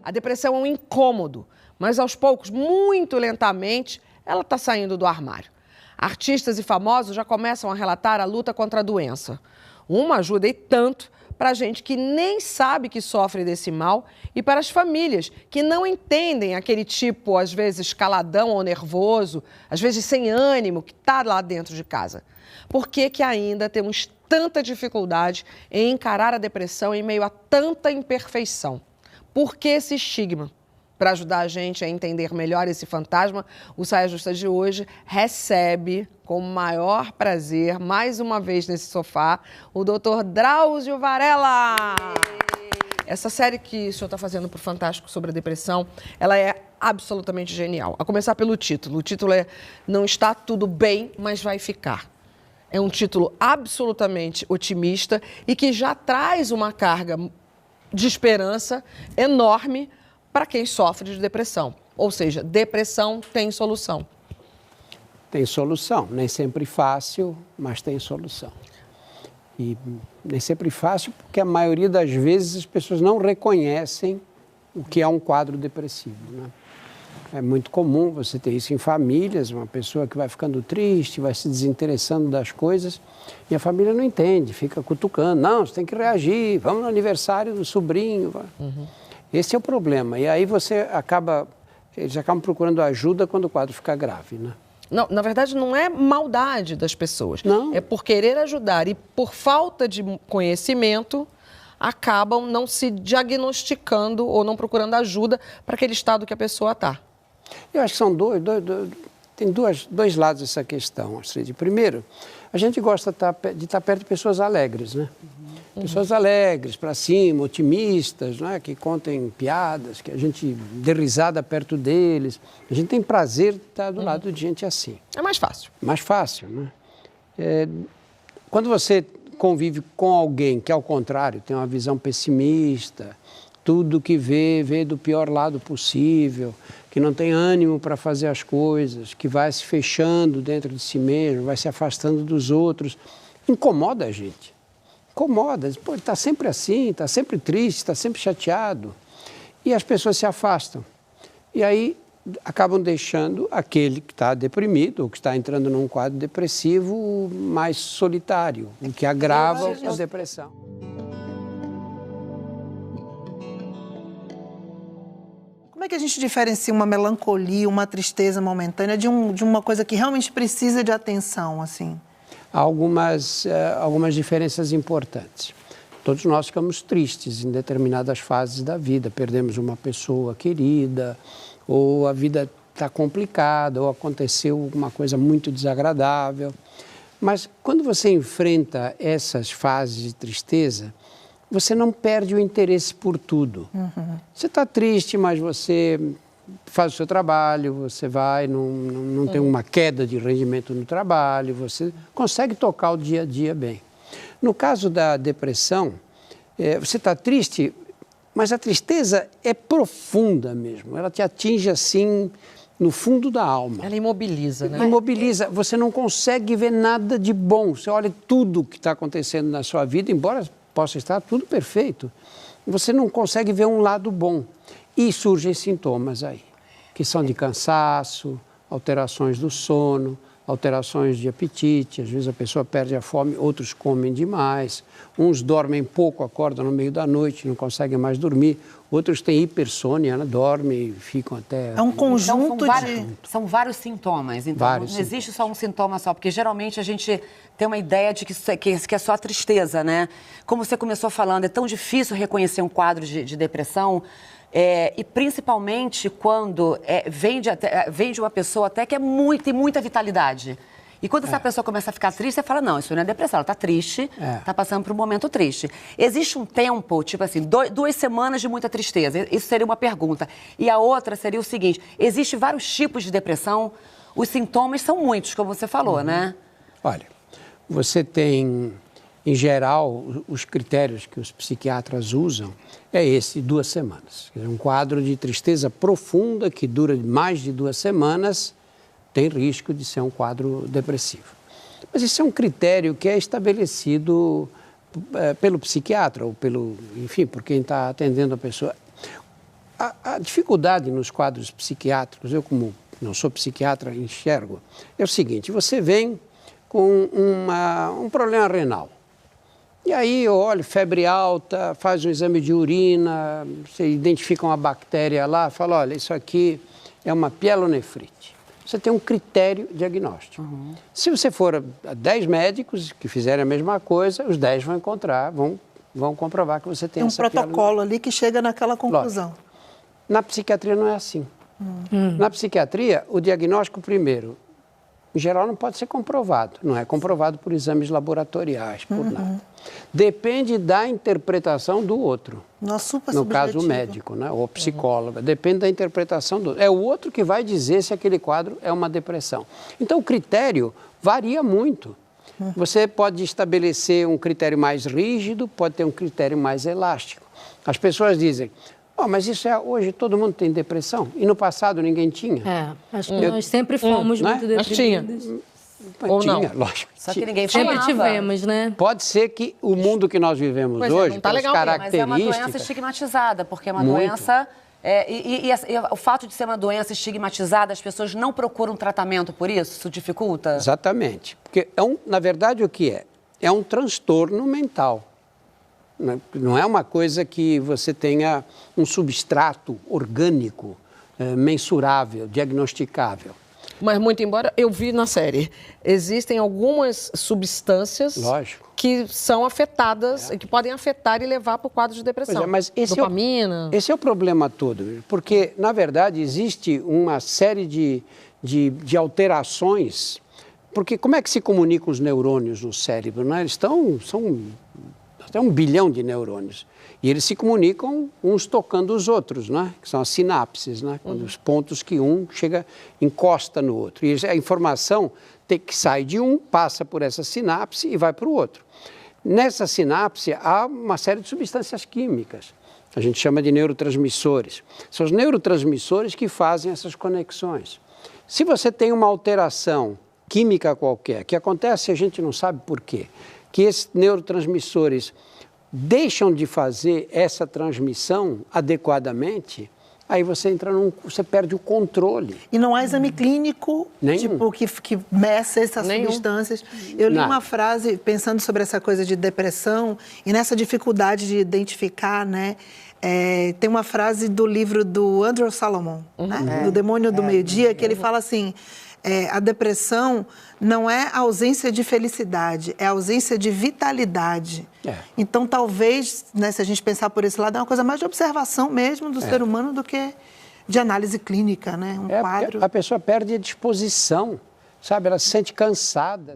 A depressão é um incômodo, mas aos poucos, muito lentamente, ela está saindo do armário. Artistas e famosos já começam a relatar a luta contra a doença. Uma ajuda e tanto para gente que nem sabe que sofre desse mal e para as famílias que não entendem aquele tipo, às vezes, caladão ou nervoso, às vezes sem ânimo, que está lá dentro de casa. Por que ainda temos tanta dificuldade em encarar a depressão em meio a tanta imperfeição? Por que esse estigma? Para ajudar a gente a entender melhor esse fantasma, o Saia Justa de hoje recebe, com o maior prazer, mais uma vez nesse sofá, o Dr. Drauzio Varela. Essa série que o senhor está fazendo para o Fantástico sobre a depressão, ela é absolutamente genial. A começar pelo título. O título é Não Está Tudo Bem, Mas Vai Ficar. É um título absolutamente otimista e que já traz uma carga de esperança enorme para quem sofre de depressão. Ou seja, depressão tem solução. Tem solução. Nem sempre fácil, mas tem solução. E nem sempre fácil porque a maioria das vezes as pessoas não reconhecem o que é um quadro depressivo, né? É muito comum você ter isso em famílias, uma pessoa que vai ficando triste, vai se desinteressando das coisas e a família não entende, fica cutucando. Não, você tem que reagir, vamos no aniversário do sobrinho. Uhum. Esse é o problema. E aí eles acabam procurando ajuda quando o quadro fica grave, né? Não, na verdade, não é maldade das pessoas. Não. É por querer ajudar e por falta de conhecimento, acabam não se diagnosticando ou não procurando ajuda para aquele estado que a pessoa está. Eu acho que são tem dois lados dessa questão, Astrid. Primeiro, a gente gosta de estar perto de pessoas alegres, né? Uhum. Pessoas alegres, para cima, otimistas, né? Que contem piadas, que a gente dê risada perto deles. A gente tem prazer de estar do lado de gente assim. É mais fácil. Mais fácil, né? Quando você convive com alguém que, ao contrário, tem uma visão pessimista, tudo que vê do pior lado possível, que não tem ânimo para fazer as coisas, que vai se fechando dentro de si mesmo, vai se afastando dos outros, incomoda a gente. Incomoda. Pô, ele está sempre assim, está sempre triste, está sempre chateado. E as pessoas se afastam. E aí acabam deixando aquele que está deprimido, ou que está entrando num quadro depressivo mais solitário, o que agrava a depressão. Como é que a gente diferencia uma melancolia, uma tristeza momentânea de uma coisa que realmente precisa de atenção, assim? Há algumas diferenças importantes. Todos nós ficamos tristes em determinadas fases da vida. Perdemos uma pessoa querida, ou a vida está complicada, ou aconteceu uma coisa muito desagradável. Mas quando você enfrenta essas fases de tristeza, você não perde o interesse por tudo. Uhum. Você está triste, mas você faz o seu trabalho, você vai, não tem uma queda de rendimento no trabalho, você consegue tocar o dia a dia bem. No caso da depressão, você está triste, mas a tristeza é profunda mesmo, ela te atinge assim no fundo da alma. Ela imobiliza, né? Imobiliza, você não consegue ver nada de bom, você olha tudo que está acontecendo na sua vida, embora possa estar tudo perfeito, você não consegue ver um lado bom. E surgem sintomas aí, que são de cansaço, alterações do sono, alterações de apetite, às vezes a pessoa perde a fome, outros comem demais, uns dormem pouco, acordam no meio da noite, não conseguem mais dormir, outros têm hipersônia, né? Dormem e ficam até... É um conjunto São vários sintomas, então vários não existe só um sintoma só, porque geralmente a gente tem uma ideia de que é só a tristeza, né? Como você começou falando, é tão difícil reconhecer um quadro de depressão, e principalmente quando vem de uma pessoa até que tem muita vitalidade. E quando essa pessoa começa a ficar triste, você fala, não, isso não é depressão, ela está triste, está passando por um momento triste. Existe um tempo, tipo assim, 2 semanas de muita tristeza, isso seria uma pergunta. E a outra seria o seguinte, existem vários tipos de depressão, os sintomas são muitos, como você falou, né? Olha, você tem, em geral, os critérios que os psiquiatras usam é esse, 2 semanas. Quer dizer, um quadro de tristeza profunda que dura mais de 2 semanas tem risco de ser um quadro depressivo. Mas esse é um critério que é estabelecido pelo psiquiatra ou enfim, por quem está atendendo a pessoa. A dificuldade nos quadros psiquiátricos, eu como não sou psiquiatra, enxergo, é o seguinte, você vem com um problema renal. E aí eu olho, febre alta, faz um exame de urina, você identifica uma bactéria lá, fala, olha, isso aqui é uma pielonefrite. Você tem um critério diagnóstico. Se você for a 10 médicos que fizerem a mesma coisa, os 10 vão encontrar, vão comprovar que você tem essa pielonefrite. Tem um protocolo ali que chega naquela conclusão. Lógico. Na psiquiatria não é assim. Na psiquiatria, o diagnóstico primeiro, em geral, não pode ser comprovado. Não é comprovado por exames laboratoriais, por nada. Depende da interpretação do outro. No caso, o médico, né? Ou psicólogo. Depende da interpretação do outro. É o outro que vai dizer se aquele quadro é uma depressão. Então, o critério varia muito. Você pode estabelecer um critério mais rígido, pode ter um critério mais elástico. As pessoas dizem... mas isso hoje todo mundo tem depressão e no passado ninguém tinha. Acho que nós sempre fomos muito deprimidos. Ou tinha, não. Lógico. Só que ninguém falava. Sempre tivemos, né? Pode ser que o mundo que nós vivemos hoje, não tá legal, características... Mas é uma doença estigmatizada, porque é uma doença... E o fato de ser uma doença estigmatizada, as pessoas não procuram tratamento por isso? Isso dificulta? Exatamente. Porque, na verdade, o que é? É um transtorno mental. Não é uma coisa que você tenha um substrato orgânico, mensurável, diagnosticável. Mas, muito embora, eu vi na série, existem algumas substâncias que são afetadas, que podem afetar e levar para o quadro de depressão. Pois é, mas dopamina. Esse é o problema todo, porque, na verdade, existe uma série de alterações, porque como é que se comunicam os neurônios no cérebro? Né? Eles são até 1 bilhão de neurônios. E eles se comunicam uns tocando os outros, né? Que são as sinapses, né? Quando os pontos que um encosta no outro. E a informação que sai de um, passa por essa sinapse e vai para o outro. Nessa sinapse há uma série de substâncias químicas. A gente chama de neurotransmissores. São os neurotransmissores que fazem essas conexões. Se você tem uma alteração química qualquer, que acontece e a gente não sabe por quê, que esses neurotransmissores deixam de fazer essa transmissão adequadamente, aí você você perde o controle. E não há exame clínico tipo, que meça essas substâncias. Eu li uma frase pensando sobre essa coisa de depressão e nessa dificuldade de identificar, né? Tem uma frase do livro do Andrew Salomon, né? Do Demônio do Meio-Dia, que ele fala assim... a depressão não é a ausência de felicidade, é a ausência de vitalidade. Então, talvez, né, se a gente pensar por esse lado, é uma coisa mais de observação mesmo do ser humano do que de análise clínica, né? Quadro. A pessoa perde a disposição, sabe? Ela se sente cansada.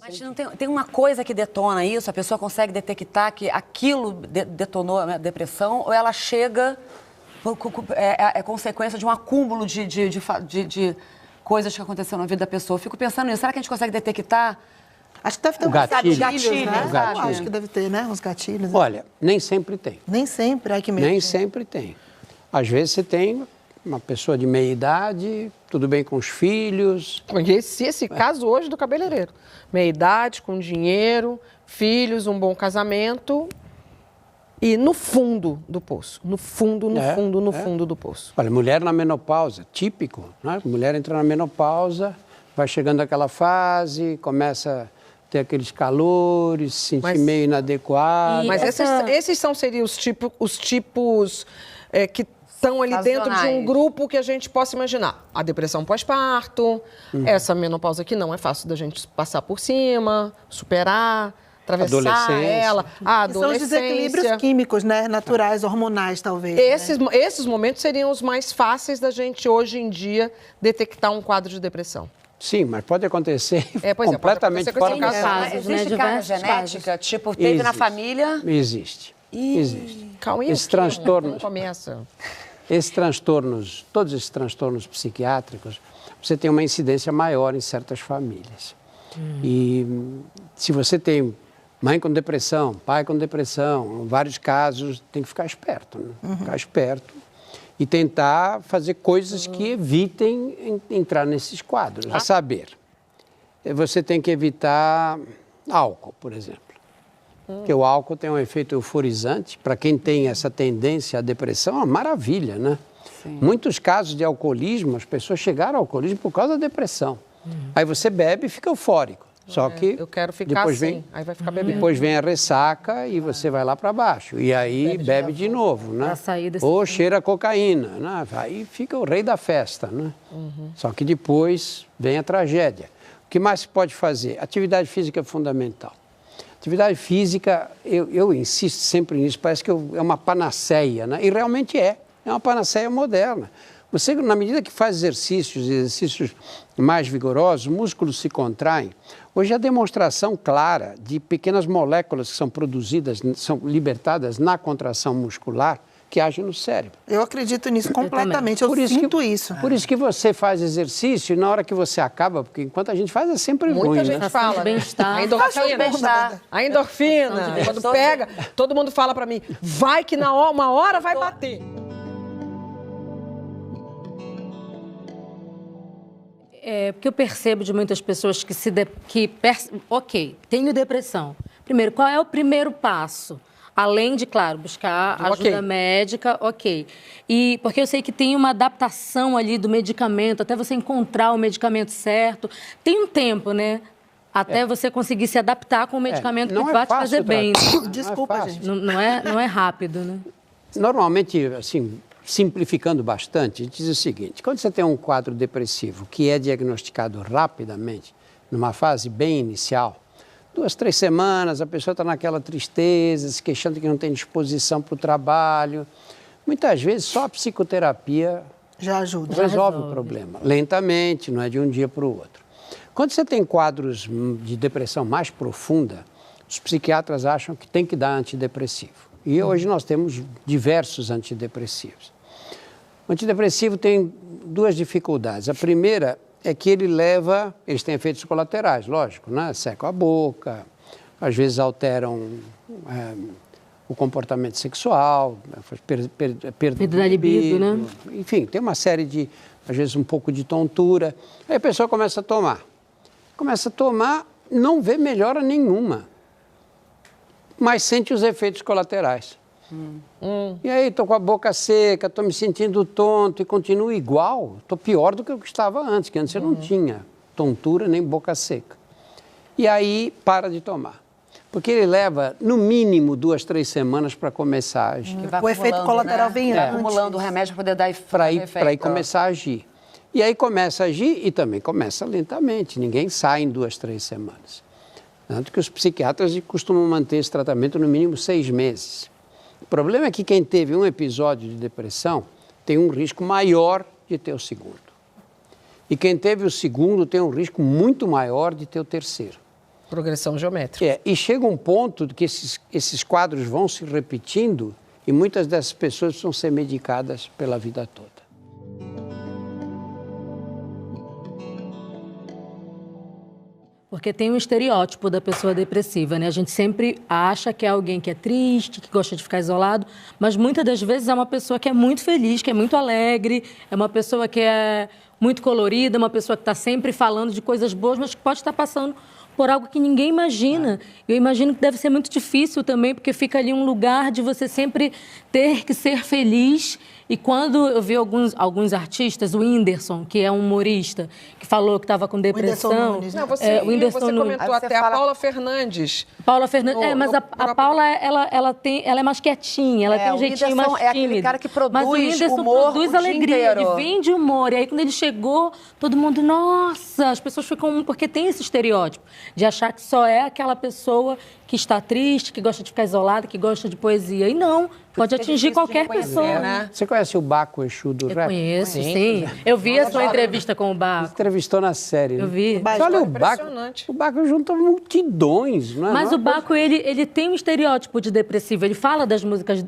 Mas não tem uma coisa que detona isso? A pessoa consegue detectar que aquilo detonou a depressão ou ela chega... É consequência de um acúmulo de coisas que aconteceram na vida da pessoa. Eu fico pensando nisso. Será que a gente consegue detectar? Acho que deve ter gatilhos, né? Acho que deve ter, né? Uns gatilhos. Olha, nem sempre tem. Nem sempre, é que mesmo. Nem sempre tem. Às vezes você tem uma pessoa de meia idade, tudo bem com os filhos. Esse caso hoje do cabeleireiro. Meia idade, com dinheiro, filhos, um bom casamento... E no fundo do poço, no fundo do poço. Olha, mulher na menopausa, típico, né? Mulher entra na menopausa, vai chegando àquela fase, começa a ter aqueles calores, se sentir meio inadequado. Mas esses seriam os tipos que estão ali dentro de um grupo que a gente possa imaginar. A depressão pós-parto, essa menopausa que não é fácil da gente passar por cima, superar... atravessar ela, a adolescência. São os desequilíbrios químicos, né? Naturais, hormonais, talvez. Esses momentos seriam os mais fáceis da gente, hoje em dia, detectar um quadro de depressão. Sim, mas pode acontecer completamente fora do caso. Existe carga genética? Tipo, teve na família? Existe. Existe. Calma aí, esses transtornos. Começa. Todos esses transtornos psiquiátricos, você tem uma incidência maior em certas famílias. E se você tem mãe com depressão, pai com depressão, em vários casos, tem que ficar esperto, né? Ficar esperto e tentar fazer coisas que evitem entrar nesses quadros. A saber, você tem que evitar álcool, por exemplo. Porque o álcool tem um efeito euforizante. Para quem tem essa tendência à depressão, é uma maravilha, né? Sim. Muitos casos de alcoolismo, as pessoas chegaram ao alcoolismo por causa da depressão. Aí você bebe e fica eufórico. Só que eu quero ficar depois assim, aí vai ficar bebendo. Depois vem a ressaca e você vai lá para baixo. E aí bebe de novo, né? Ou cheira a cocaína, né? Aí fica o rei da festa, né? Só que depois vem a tragédia. O que mais se pode fazer? Atividade física é fundamental. Atividade física, eu insisto sempre nisso, parece que é uma panaceia, né? E realmente é uma panaceia moderna. Você, na medida que faz exercícios mais vigorosos, os músculos se contraem. Hoje, a demonstração clara de pequenas moléculas que são produzidas, são libertadas na contração muscular, que agem no cérebro. Eu acredito nisso completamente, eu sinto isso. Por isso que você faz exercício e na hora que você acaba, porque enquanto a gente faz é sempre ruim, Muita gente fala, bem-estar. A endorfina, quando pega, todo mundo fala pra mim, vai que uma hora vai bater. Porque eu percebo de muitas pessoas ok, tenho depressão. Primeiro, qual é o primeiro passo? Além de, claro, buscar ajuda médica, E porque eu sei que tem uma adaptação ali do medicamento, até você encontrar o medicamento certo. Tem um tempo, né? Até você conseguir se adaptar com o medicamento que vai te fazer bem. Desculpa, gente. Não é rápido, né? Normalmente, assim, simplificando bastante, a gente diz o seguinte: quando você tem um quadro depressivo que é diagnosticado rapidamente, numa fase bem inicial, 2, 3 semanas, a pessoa está naquela tristeza, se queixando que não tem disposição para o trabalho. Muitas vezes só a psicoterapia já ajuda. Resolve o problema. Lentamente, não é de um dia para o outro. Quando você tem quadros de depressão mais profunda, os psiquiatras acham que tem que dar antidepressivo. E hoje nós temos diversos antidepressivos. O antidepressivo tem 2 dificuldades. A primeira é que eles têm efeitos colaterais, lógico, né? Secam a boca, às vezes alteram o comportamento sexual, perda da libido, né? Enfim, tem uma série de, às vezes, um pouco de tontura. Aí a pessoa começa a tomar. Não vê melhora nenhuma, mas sente os efeitos colaterais. E aí, estou com a boca seca, estou me sentindo tonto e continuo igual. Estou pior do que eu estava antes, que antes eu não tinha tontura nem boca seca. E aí, para de tomar. Porque ele leva, no mínimo, 2, 3 semanas para começar a agir. O efeito colateral vem antes. Acumulando o remédio para poder dar efeito. Para ir começar a agir. E aí começa a agir e também começa lentamente. Ninguém sai em 2, 3 semanas. Tanto que os psiquiatras costumam manter esse tratamento no mínimo 6 meses. O problema é que quem teve um episódio de depressão tem um risco maior de ter o segundo. E quem teve o segundo tem um risco muito maior de ter o terceiro. Progressão geométrica. E chega um ponto que esses quadros vão se repetindo e muitas dessas pessoas precisam ser medicadas pela vida toda. Porque tem um estereótipo da pessoa depressiva, né? A gente sempre acha que é alguém que é triste, que gosta de ficar isolado, mas muitas das vezes é uma pessoa que é muito feliz, que é muito alegre, é uma pessoa que é muito colorida, uma pessoa que está sempre falando de coisas boas, mas que pode estar passando por algo que ninguém imagina. Eu imagino que deve ser muito difícil também, porque fica ali um lugar de você sempre ter que ser feliz. E quando eu vi alguns artistas, o Whindersson, que é um humorista, que falou que estava com depressão... Você comentou até a Paula Fernandes. Paula Fernandes, mas a Paula, ela é mais quietinha, ela tem um jeitinho mais tímido. É aquele cara que produz mas o Whindersson humor produz alegria, ele vende humor. E aí, quando ele chegou, todo mundo, nossa, as pessoas ficam... Porque tem esse estereótipo de achar que só é aquela pessoa que está triste, que gosta de ficar isolada, que gosta de poesia. E não, pode atingir qualquer pessoa. Né? Você conhece o Baco Exu do rap? Eu conheço, sim. Eu vi a sua entrevista com o Baco. Você entrevistou na série. Né? Eu vi. Olha, o Baco junta multidões, não é? Mas o Baco, ele tem um estereótipo de depressivo. Ele fala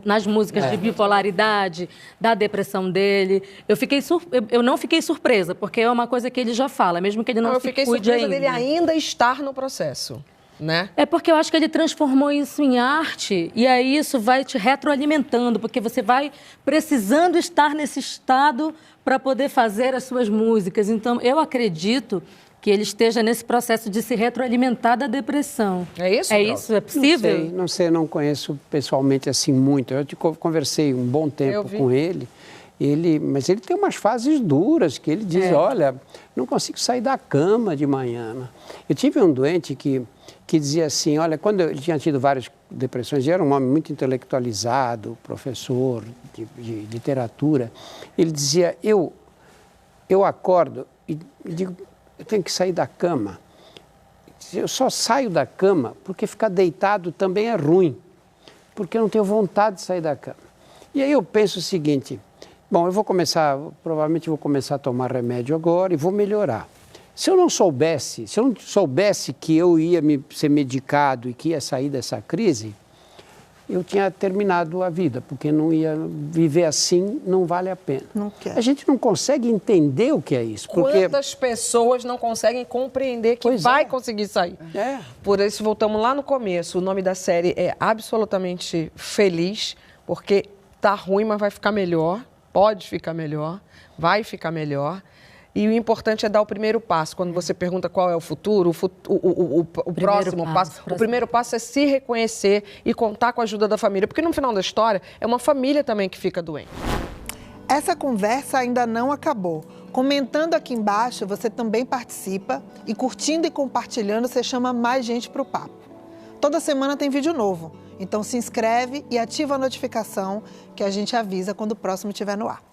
nas músicas de bipolaridade, da depressão dele. Eu não fiquei surpresa, porque é uma coisa que ele já fala, mesmo que ele não se cuide ainda. Eu fiquei surpresa dele ainda estar no processo. Né? É porque eu acho que ele transformou isso em arte e aí isso vai te retroalimentando, porque você vai precisando estar nesse estado para poder fazer as suas músicas. Então, eu acredito que ele esteja nesse processo de se retroalimentar da depressão. É isso? É isso? É possível? Não sei, não conheço pessoalmente assim muito. Eu conversei um bom tempo com ele. Mas ele tem umas fases duras, que ele diz, olha, não consigo sair da cama de manhã. Eu tive um doente que dizia assim, olha, quando ele tinha tido várias depressões, ele era um homem muito intelectualizado, professor de literatura, ele dizia, eu acordo e digo, eu tenho que sair da cama. Eu só saio da cama porque ficar deitado também é ruim, porque eu não tenho vontade de sair da cama. E aí eu penso o seguinte, bom, provavelmente vou começar a tomar remédio agora e vou melhorar. Se eu não soubesse que eu ia ser medicado e que ia sair dessa crise, eu tinha terminado a vida, porque não ia viver assim, não vale a pena. A gente não consegue entender o que é isso. Quantas pessoas não conseguem compreender que vai conseguir sair? Por isso, voltamos lá no começo. O nome da série é Absolutamente Feliz, porque tá ruim, mas vai ficar melhor. Pode ficar melhor, vai ficar melhor. E o importante é dar o primeiro passo. Quando você pergunta qual é o futuro, o próximo passo. O primeiro passo é se reconhecer e contar com a ajuda da família. Porque no final da história, é uma família também que fica doente. Essa conversa ainda não acabou. Comentando aqui embaixo, você também participa. E curtindo e compartilhando, você chama mais gente para o papo. Toda semana tem vídeo novo. Então se inscreve e ativa a notificação que a gente avisa quando o próximo estiver no ar.